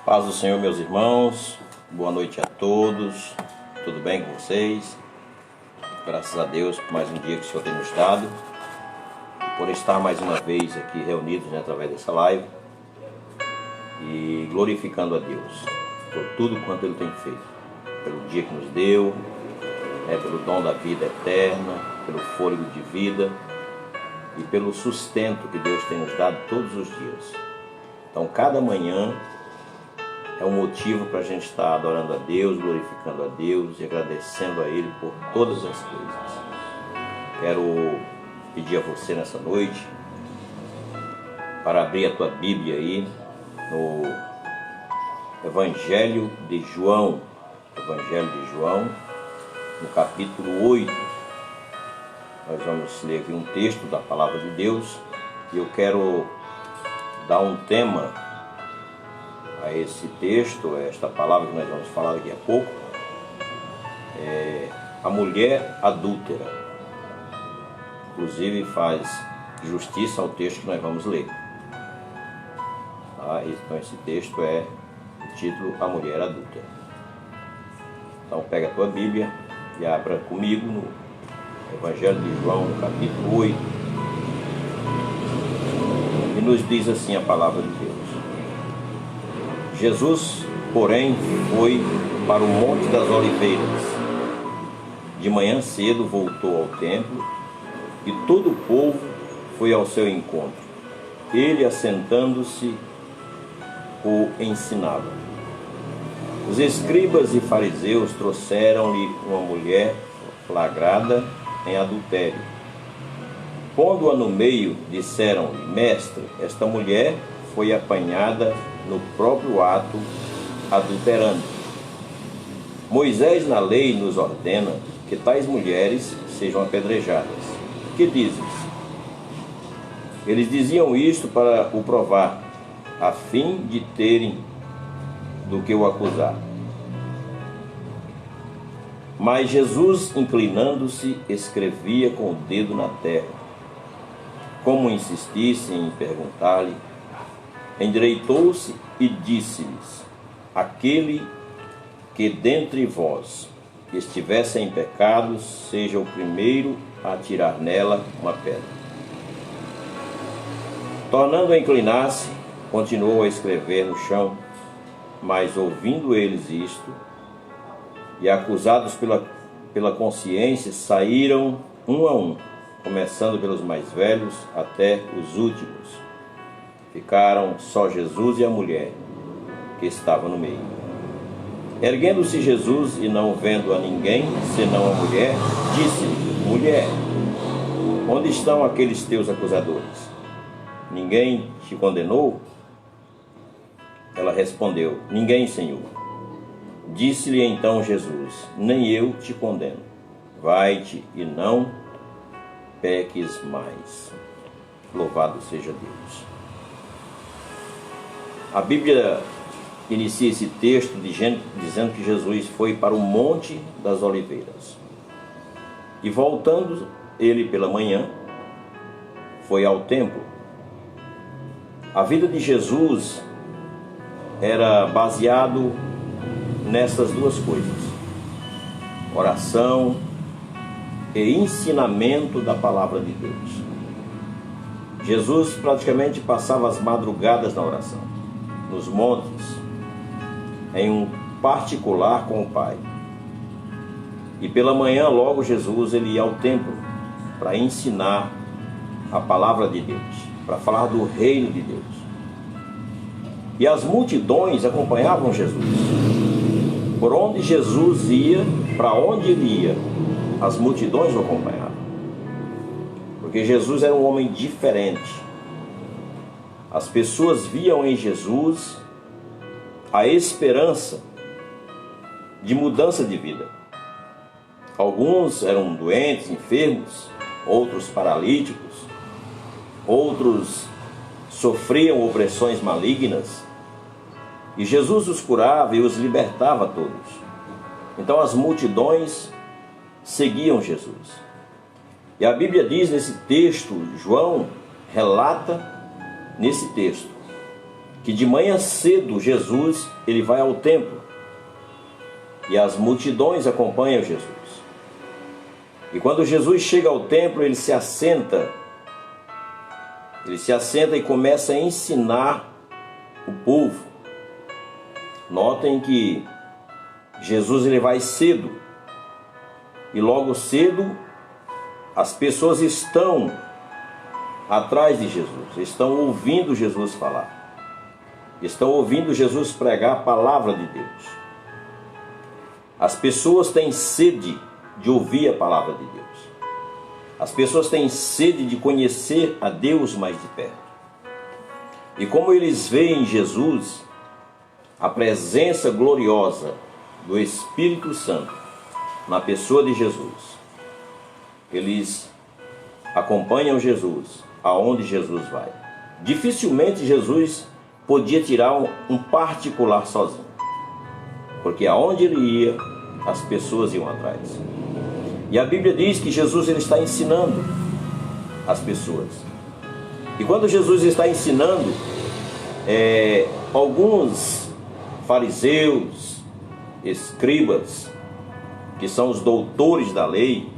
Paz do Senhor, meus irmãos, boa noite a todos, tudo bem com vocês? Graças a Deus por mais um dia que o Senhor tem nos dado, por estar mais uma vez aqui reunidos, através dessa live e glorificando a Deus por tudo quanto Ele tem feito, pelo dia que nos deu, pelo dom da vida eterna, pelo fôlego de vida e pelo sustento que Deus tem nos dado todos os dias. Então, cada manhã é um motivo para a gente estar adorando a Deus, glorificando a Deus e agradecendo a Ele por todas as coisas. Quero pedir a você nessa noite para abrir a tua Bíblia aí no Evangelho de João, no capítulo 8. Nós vamos ler aqui um texto da Palavra de Deus e eu quero dar um tema a esse texto, esta palavra que nós vamos falar daqui a pouco, a mulher adúltera. Inclusive faz justiça ao texto que nós vamos ler. Então esse texto é o título A Mulher Adúltera. Então pega a tua Bíblia e abra comigo no Evangelho de João, no capítulo 8. E nos diz assim a palavra de Deus. Jesus, porém, foi para o Monte das Oliveiras. De manhã cedo voltou ao templo e todo o povo foi ao seu encontro. Ele, assentando-se, o ensinava. Os escribas e fariseus trouxeram-lhe uma mulher flagrada em adultério. Pondo-a no meio, disseram-lhe: Mestre, esta mulher foi apanhada no próprio ato, adulterando. Moisés na lei nos ordena que tais mulheres sejam apedrejadas. Que dizes? Eles diziam isto para o provar, a fim de terem do que o acusar. Mas Jesus, inclinando-se, escrevia com o dedo na terra. Como insistissem em perguntar-lhe, endireitou-se e disse-lhes: Aquele que dentre vós estiver sem pecados, seja o primeiro a atirar nela uma pedra. Tornando a inclinar-se, continuou a escrever no chão, mas ouvindo eles isto, e acusados pela consciência, saíram um a um, começando pelos mais velhos até os últimos. Ficaram só Jesus e a mulher, que estava no meio. Erguendo-se Jesus e não vendo a ninguém, senão a mulher, disse-lhe: Mulher, onde estão aqueles teus acusadores? Ninguém te condenou? Ela respondeu: Ninguém, Senhor. Disse-lhe então Jesus: Nem eu te condeno. Vai-te e não peques mais. Louvado seja Deus. A Bíblia inicia esse texto dizendo que Jesus foi para o Monte das Oliveiras. E voltando ele pela manhã, foi ao templo. A vida de Jesus era baseado nessas duas coisas: oração e ensinamento da palavra de Deus. Jesus praticamente passava as madrugadas na oração, nos montes, em um particular com o Pai. E pela manhã logo Jesus ele ia ao templo para ensinar a palavra de Deus, para falar do reino de Deus. E as multidões acompanhavam Jesus. Por onde Jesus ia, para onde ele ia, as multidões o acompanhavam. Porque Jesus era um homem diferente. As pessoas viam em Jesus a esperança de mudança de vida. Alguns eram doentes, enfermos, outros paralíticos, outros sofriam opressões malignas, e Jesus os curava e os libertava a todos. Então as multidões seguiam Jesus. E a Bíblia diz nesse texto, João relata nesse texto, que de manhã cedo Jesus ele vai ao templo e as multidões acompanham Jesus. E quando Jesus chega ao templo, ele se assenta e começa a ensinar o povo. Notem que Jesus ele vai cedo e logo cedo as pessoas estão atrás de Jesus, estão ouvindo Jesus falar, estão ouvindo Jesus pregar a palavra de Deus. As pessoas têm sede de ouvir a palavra de Deus. As pessoas têm sede de conhecer a Deus mais de perto. E como eles veem em Jesus a presença gloriosa do Espírito Santo na pessoa de Jesus, eles acompanham Jesus aonde Jesus vai. Dificilmente Jesus podia tirar um particular sozinho, porque aonde ele ia, as pessoas iam atrás. E a Bíblia diz que Jesus ele está ensinando as pessoas. E quando Jesus está ensinando, alguns fariseus, escribas, que são os doutores da lei,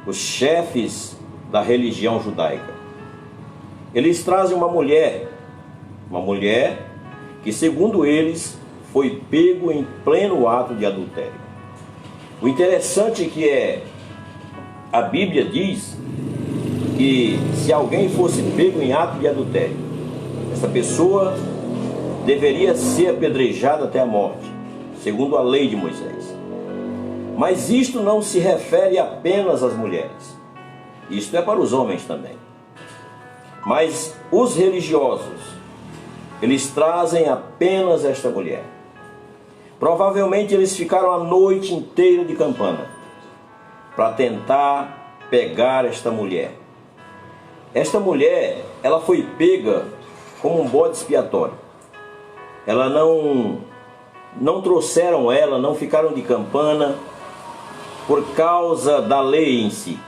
os chefes da religião judaica, eles trazem uma mulher que, segundo eles, foi pego em pleno ato de adultério. O interessante é que a Bíblia diz que se alguém fosse pego em ato de adultério, essa pessoa deveria ser apedrejada até a morte, segundo a lei de Moisés. Mas isto não se refere apenas às mulheres, isto é para os homens também. Mas os religiosos, eles trazem apenas esta mulher. Provavelmente eles ficaram a noite inteira de campana para tentar pegar esta mulher. Esta mulher, ela foi pega como um bode expiatório. Ela não trouxeram ela, não ficaram de campana por causa da lei em si,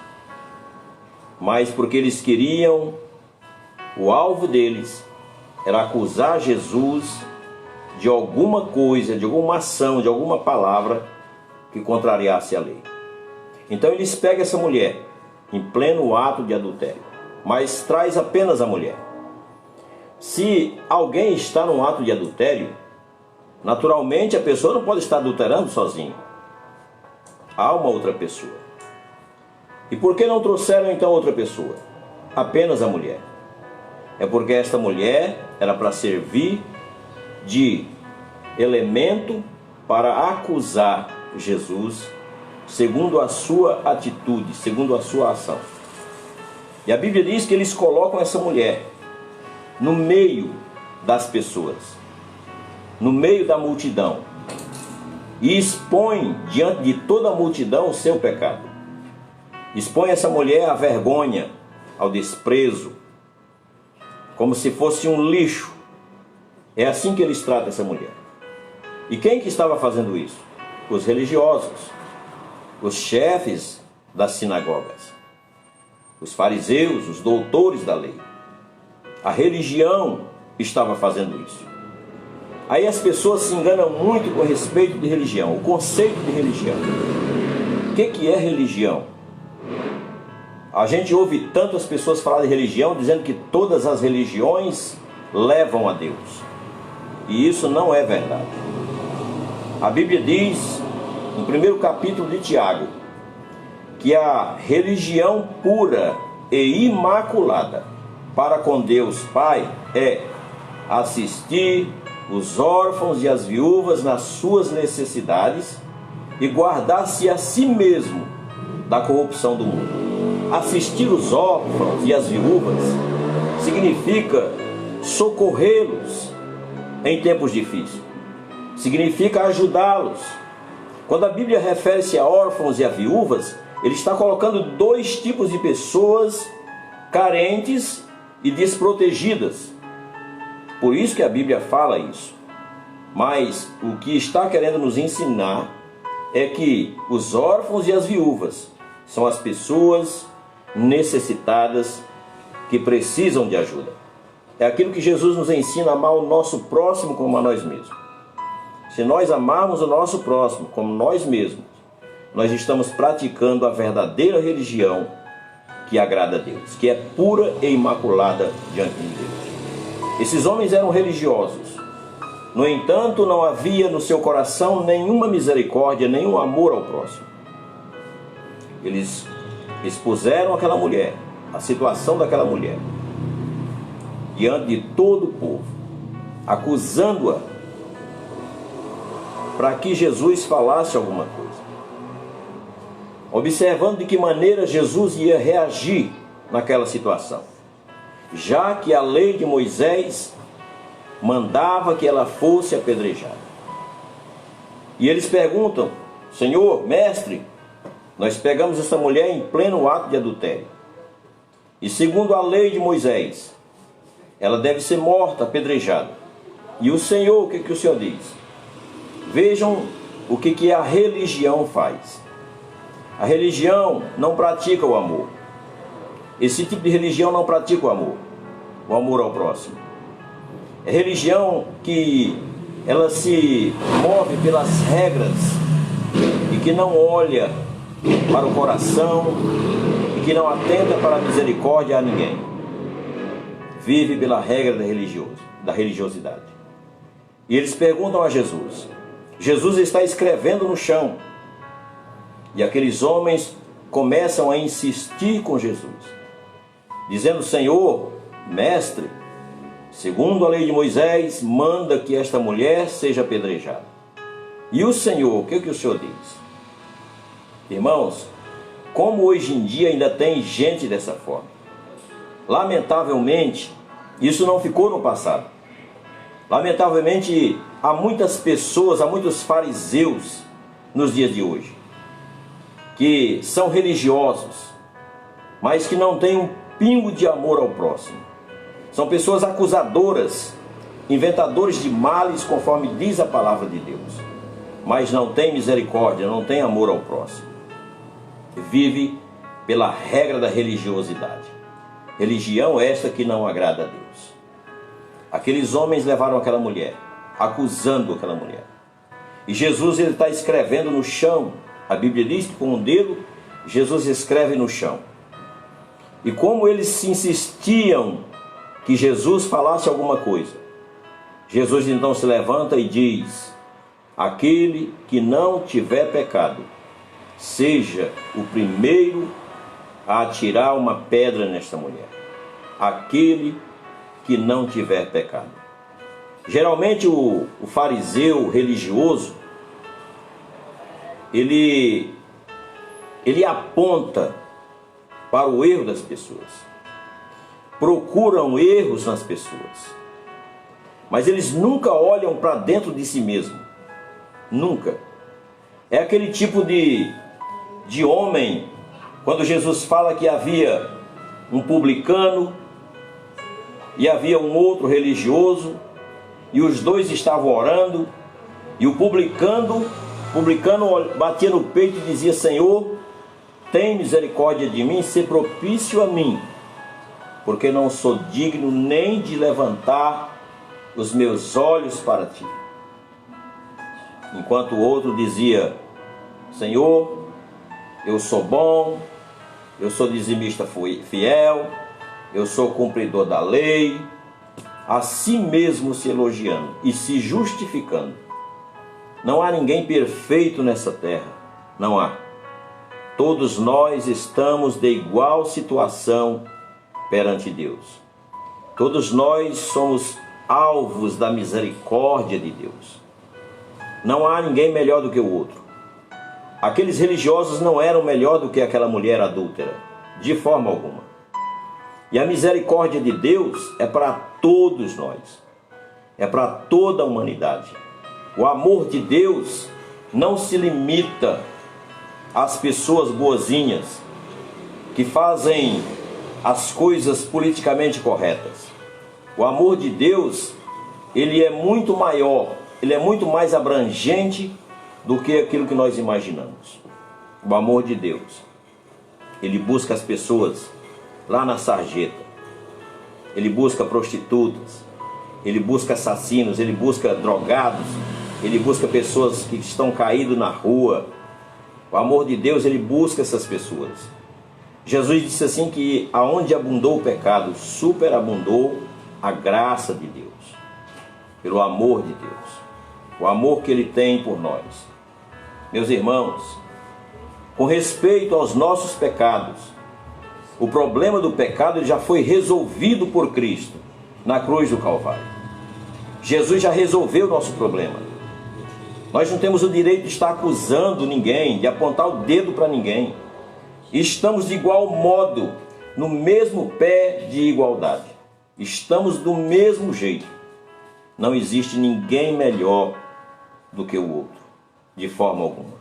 mas porque eles queriam, o alvo deles era acusar Jesus de alguma coisa, de alguma ação, de alguma palavra que contrariasse a lei. Então eles pegam essa mulher em pleno ato de adultério, mas traz apenas a mulher. Se alguém está num ato de adultério, naturalmente a pessoa não pode estar adulterando sozinha. Há uma outra pessoa. E por que não trouxeram então outra pessoa? Apenas a mulher. É porque esta mulher era para servir de elemento para acusar Jesus, segundo a sua atitude, segundo a sua ação. E a Bíblia diz que eles colocam essa mulher no meio das pessoas, no meio da multidão, e expõe diante de toda a multidão o seu pecado. Expõe essa mulher à vergonha, ao desprezo, como se fosse um lixo. É assim que eles tratam essa mulher. E quem que estava fazendo isso? Os religiosos, os chefes das sinagogas, os fariseus, os doutores da lei. A religião estava fazendo isso. Aí as pessoas se enganam muito com respeito de religião, o conceito de religião. O que é religião? A gente ouve tantas pessoas falar de religião dizendo que todas as religiões levam a Deus. E isso não é verdade. A Bíblia diz, no primeiro capítulo de Tiago, que a religião pura e imaculada para com Deus Pai é assistir os órfãos e as viúvas nas suas necessidades e guardar-se a si mesmo da corrupção do mundo. Assistir os órfãos e as viúvas significa socorrê-los em tempos difíceis, significa ajudá-los. Quando a Bíblia refere-se a órfãos e a viúvas, ele está colocando dois tipos de pessoas carentes e desprotegidas. Por isso que a Bíblia fala isso. Mas o que está querendo nos ensinar é que os órfãos e as viúvas são as pessoas necessitadas que precisam de ajuda. é aquilo que Jesus nos ensina, a amar o nosso próximo como a nós mesmos. Se nós amarmos o nosso próximo como nós mesmos, nós estamos praticando a verdadeira religião que agrada a Deus, que é pura e imaculada diante de Deus. Esses homens eram religiosos. No entanto, não havia no seu coração nenhuma misericórdia, nenhum amor ao próximo. Eles expuseram aquela mulher, a situação daquela mulher, diante de todo o povo, acusando-a para que Jesus falasse alguma coisa, observando de que maneira Jesus ia reagir naquela situação, já que a lei de Moisés mandava que ela fosse apedrejada. E eles perguntam: Senhor, mestre, nós pegamos essa mulher em pleno ato de adultério, e segundo a lei de Moisés, ela deve ser morta, apedrejada. E o Senhor, o que o Senhor diz? Vejam o que a religião faz. A religião não pratica o amor. Esse tipo de religião não pratica o amor ao próximo. É religião que ela se move pelas regras e que não olha para o coração e que não atenta para a misericórdia a ninguém. Vive pela regra da religiosidade. E eles perguntam a Jesus. Jesus está escrevendo no chão. E aqueles homens começam a insistir com Jesus, dizendo: Senhor, mestre, segundo a lei de Moisés, manda que esta mulher seja apedrejada. E o Senhor, o que o Senhor diz? Irmãos, como hoje em dia ainda tem gente dessa forma. Lamentavelmente, isso não ficou no passado. Lamentavelmente, há muitas pessoas, há muitos fariseus nos dias de hoje, que são religiosos, mas que não têm um pingo de amor ao próximo. São pessoas acusadoras, inventadores de males, conforme diz a palavra de Deus, mas não têm misericórdia, não têm amor ao próximo. Vive pela regra da religiosidade. Religião esta que não agrada a Deus. Aqueles homens levaram aquela mulher, acusando aquela mulher. E Jesus está escrevendo no chão. A Bíblia diz que com um dedo Jesus escreve no chão. E como eles se insistiam que Jesus falasse alguma coisa, Jesus então se levanta e diz: aquele que não tiver pecado, seja o primeiro a atirar uma pedra nesta mulher. Aquele que não tiver pecado. Geralmente o fariseu religioso, ele aponta para o erro das pessoas, procuram erros nas pessoas, mas eles nunca olham para dentro de si mesmo, nunca. É aquele tipo de homem, quando Jesus fala que havia um publicano e havia um outro religioso, e os dois estavam orando, e o publicano batia no peito e dizia: Senhor, tem misericórdia de mim, ser propício a mim, porque não sou digno nem de levantar os meus olhos para ti. Enquanto o outro dizia: Senhor, eu sou bom, eu sou dizimista fiel, eu sou cumpridor da lei, a si mesmo se elogiando e se justificando. Não há ninguém perfeito nessa terra, não há. Todos nós estamos de igual situação perante Deus. Todos nós somos alvos da misericórdia de Deus. Não há ninguém melhor do que o outro. Aqueles religiosos não eram melhor do que aquela mulher adúltera, de forma alguma. E a misericórdia de Deus é para todos nós, é para toda a humanidade. O amor de Deus não se limita às pessoas boazinhas que fazem as coisas politicamente corretas. O amor de Deus, ele é muito maior, ele é muito mais abrangente do que aquilo que nós imaginamos. O amor de Deus, ele busca as pessoas lá na sarjeta. ele busca prostitutas, ele busca assassinos, ele busca drogados, ele busca pessoas que estão caídas na rua. O amor de Deus, ele busca essas pessoas. Jesus disse assim que aonde abundou o pecado, superabundou a graça de Deus, pelo amor de Deus, o amor que ele tem por nós. Meus irmãos, com respeito aos nossos pecados, o problema do pecado ele já foi resolvido por Cristo na cruz do Calvário. Jesus já resolveu o nosso problema. Nós não temos o direito de estar acusando ninguém, de apontar o dedo para ninguém. Estamos de igual modo, no mesmo pé de igualdade. Estamos do mesmo jeito. Não existe ninguém melhor do que o outro, de forma alguma.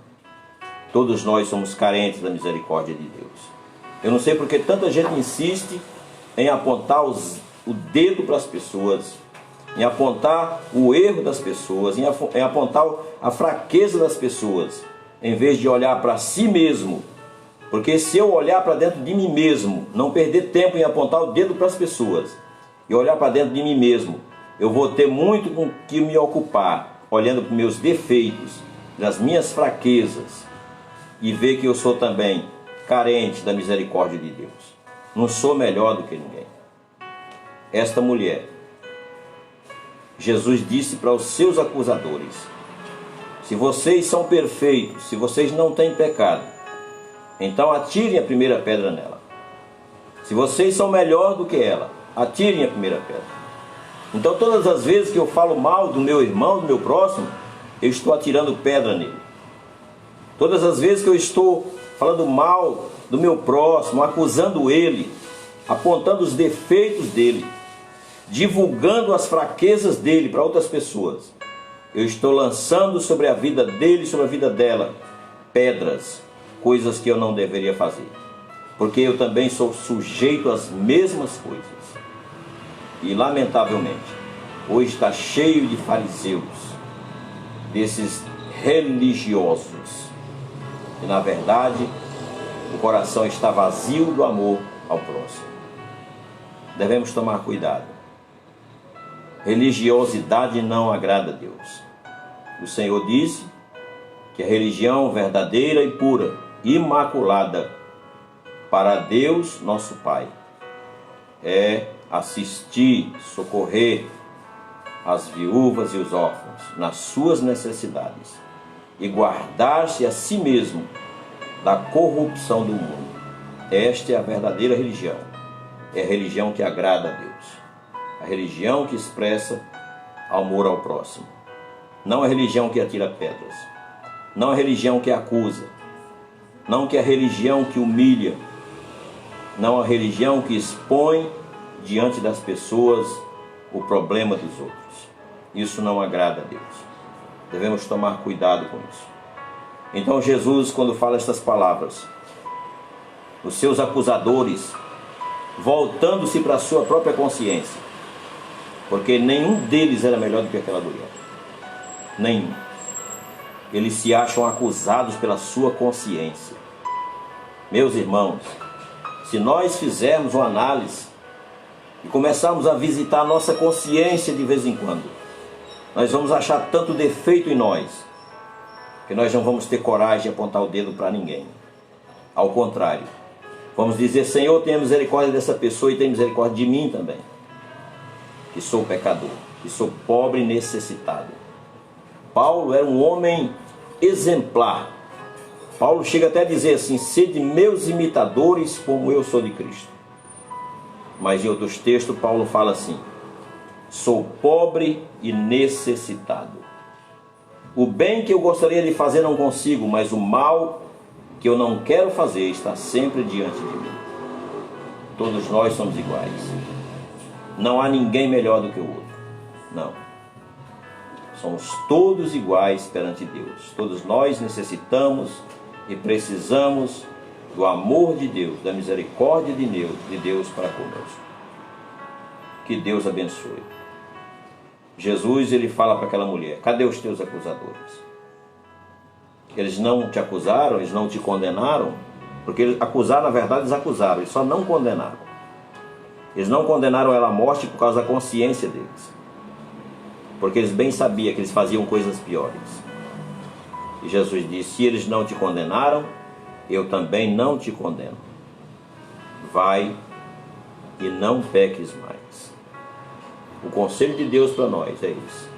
Todos nós somos carentes da misericórdia de Deus. Eu não sei porque tanta gente insiste em apontar o dedo para as pessoas, em apontar o erro das pessoas, em apontar a fraqueza das pessoas, em vez de olhar para si mesmo. Porque se eu olhar para dentro de mim mesmo, não perder tempo em apontar o dedo para as pessoas, e olhar para dentro de mim mesmo, eu vou ter muito com que me ocupar, olhando para os meus defeitos, das minhas fraquezas, e ver que eu sou também carente da misericórdia de Deus. Não sou melhor do que ninguém. Esta mulher, Jesus disse para os seus acusadores: se vocês são perfeitos, se vocês não têm pecado, então atirem a primeira pedra nela. Se vocês são melhor do que ela, atirem a primeira pedra. Então todas as vezes que eu falo mal do meu irmão, do meu próximo, eu estou atirando pedra nele. Todas as vezes que eu estou falando mal do meu próximo, acusando ele, apontando os defeitos dele, divulgando as fraquezas dele para outras pessoas, eu estou lançando sobre a vida dele, sobre a vida dela, pedras, coisas que eu não deveria fazer, porque eu também sou sujeito às mesmas coisas. E lamentavelmente, hoje está cheio de fariseus, desses religiosos, e na verdade o coração está vazio do amor ao próximo. Devemos tomar cuidado. Religiosidade não agrada a Deus. O Senhor disse que a religião verdadeira e pura, imaculada para Deus nosso Pai, é assistir, socorrer as viúvas e os órfãos nas suas necessidades e guardar-se a si mesmo da corrupção do mundo. Esta é a verdadeira religião. É a religião que agrada a Deus. A religião que expressa amor ao próximo. Não a religião que atira pedras. Não a religião que acusa. Não que a religião que humilha. Não a religião que expõe diante das pessoas o problema dos outros. Isso não agrada a Deus. Devemos tomar cuidado com isso. Então Jesus, quando fala estas palavras, os seus acusadores, voltando-se para a sua própria consciência, porque nenhum deles era melhor do que aquela mulher. Nenhum. Eles se acham acusados pela sua consciência. Meus irmãos, se nós fizermos uma análise e começarmos a visitar a nossa consciência de vez em quando, nós vamos achar tanto defeito em nós, que nós não vamos ter coragem de apontar o dedo para ninguém. Ao contrário, vamos dizer: Senhor, tenha misericórdia dessa pessoa e tenha misericórdia de mim também, que sou pecador, que sou pobre e necessitado. Paulo era um homem exemplar. Paulo chega até a dizer assim: sede meus imitadores como eu sou de Cristo. Mas em outros textos Paulo fala assim: sou pobre e necessitado. O bem que eu gostaria de fazer não consigo, mas o mal que eu não quero fazer está sempre diante de mim. Todos nós somos iguais. Não há ninguém melhor do que o outro. Não. Somos todos iguais perante Deus. Todos nós necessitamos e precisamos do amor de Deus, da misericórdia de Deus para conosco. Que Deus abençoe. Jesus, ele fala para aquela mulher: cadê os teus acusadores? Eles não te acusaram, eles não te condenaram, porque eles acusaram, na verdade eles acusaram, eles só não condenaram. Eles não condenaram ela à morte por causa da consciência deles, porque eles bem sabiam que eles faziam coisas piores. E Jesus disse: se eles não te condenaram, eu também não te condeno. Vai e não peques mais. O conselho de Deus para nós é isso: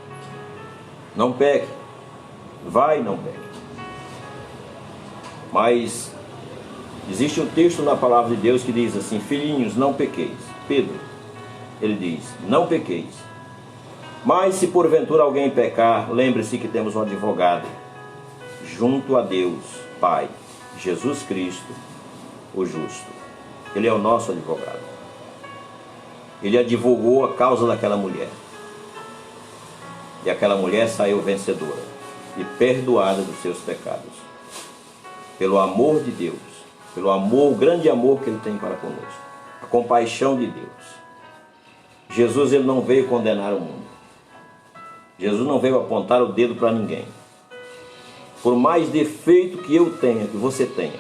não peque, vai e não peque. Mas existe um texto na palavra de Deus que diz assim: filhinhos, não pequeis. Pedro, ele diz: não pequeis. Mas se porventura alguém pecar, lembre-se que temos um advogado junto a Deus Pai, Jesus Cristo, o justo. Ele é o nosso advogado. Ele advogou a causa daquela mulher. E aquela mulher saiu vencedora e perdoada dos seus pecados. Pelo amor de Deus, pelo amor, o grande amor que Ele tem para conosco, a compaixão de Deus. Jesus, Ele não veio condenar o mundo. Jesus não veio apontar o dedo para ninguém. Por mais defeito que eu tenha, que você tenha,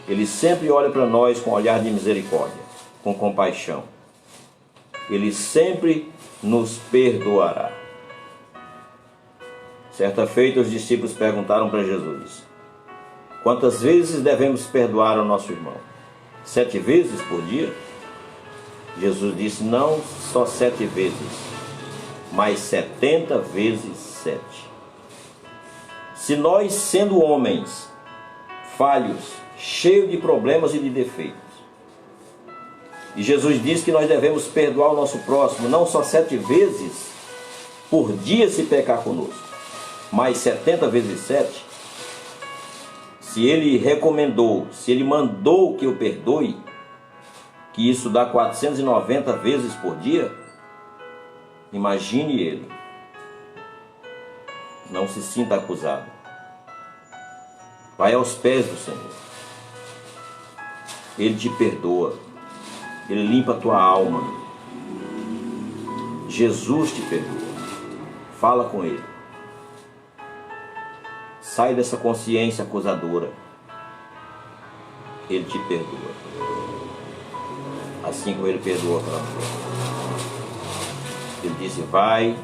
Ele sempre olha para nós com um olhar de misericórdia, com compaixão. Ele sempre nos perdoará. Certa feita, os discípulos perguntaram para Jesus: quantas vezes devemos perdoar ao nosso irmão? 7 vezes por dia? Jesus disse: não só 7 vezes, mas 70 vezes 7. Se nós, sendo homens falhos, cheios de problemas e de defeitos, e Jesus diz que nós devemos perdoar o nosso próximo não só 7 vezes por dia se pecar conosco, mas 70 vezes 7, se Ele recomendou, se Ele mandou que eu perdoe, que isso dá 490 vezes por dia, imagine Ele. Não se sinta acusado. Vai aos pés do Senhor. Ele te perdoa. Ele limpa a tua alma. Jesus te perdoa. Fala com Ele. Sai dessa consciência acusadora. Ele te perdoa. Assim como Ele perdoa para nós. Ele disse: vai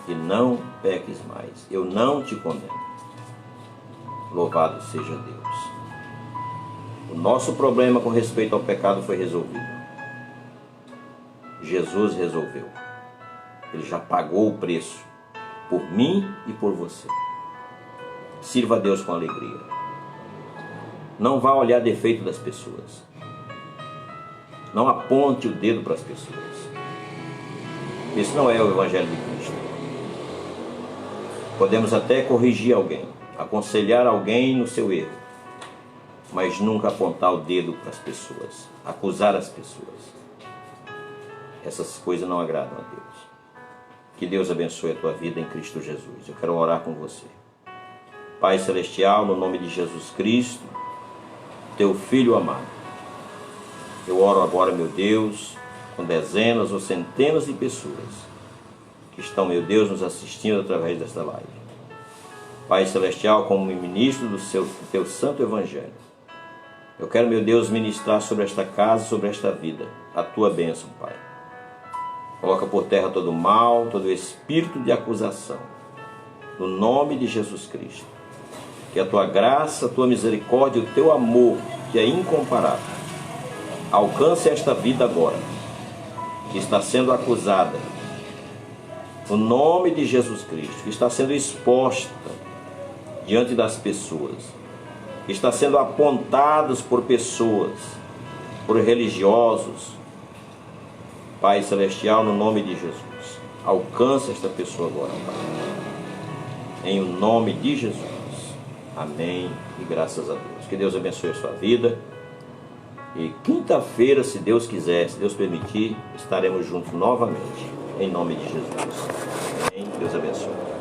e não peques mais. Eu não te condeno. Louvado seja Deus. O nosso problema com respeito ao pecado foi resolvido. Jesus resolveu. Ele já pagou o preço por mim e por você. Sirva a Deus com alegria. Não vá olhar defeito das pessoas. Não aponte o dedo para as pessoas. Esse não é o Evangelho de Cristo. Podemos até corrigir alguém, aconselhar alguém no seu erro, mas nunca apontar o dedo para as pessoas, acusar as pessoas. Essas coisas não agradam a Deus. Que Deus abençoe a tua vida em Cristo Jesus. Eu quero orar com você. Pai Celestial, no nome de Jesus Cristo, teu Filho amado, eu oro agora, meu Deus, com dezenas ou centenas de pessoas que estão, meu Deus, nos assistindo através desta live. Pai Celestial, como ministro do teu santo Evangelho, eu quero, meu Deus, ministrar sobre esta casa, sobre esta vida, a tua bênção, Pai. Coloca por terra todo o mal, todo o espírito de acusação, no nome de Jesus Cristo. Que a tua graça, a tua misericórdia, o teu amor, que é incomparável, alcance esta vida agora, que está sendo acusada, no nome de Jesus Cristo, que está sendo exposta diante das pessoas, que está sendo apontados por pessoas, por religiosos. Pai Celestial, no nome de Jesus, alcance esta pessoa agora, Pai. Em o nome de Jesus. Amém e graças a Deus. Que Deus abençoe a sua vida. E quinta-feira, se Deus quiser, se Deus permitir, estaremos juntos novamente. Em nome de Jesus. Amém. Deus abençoe.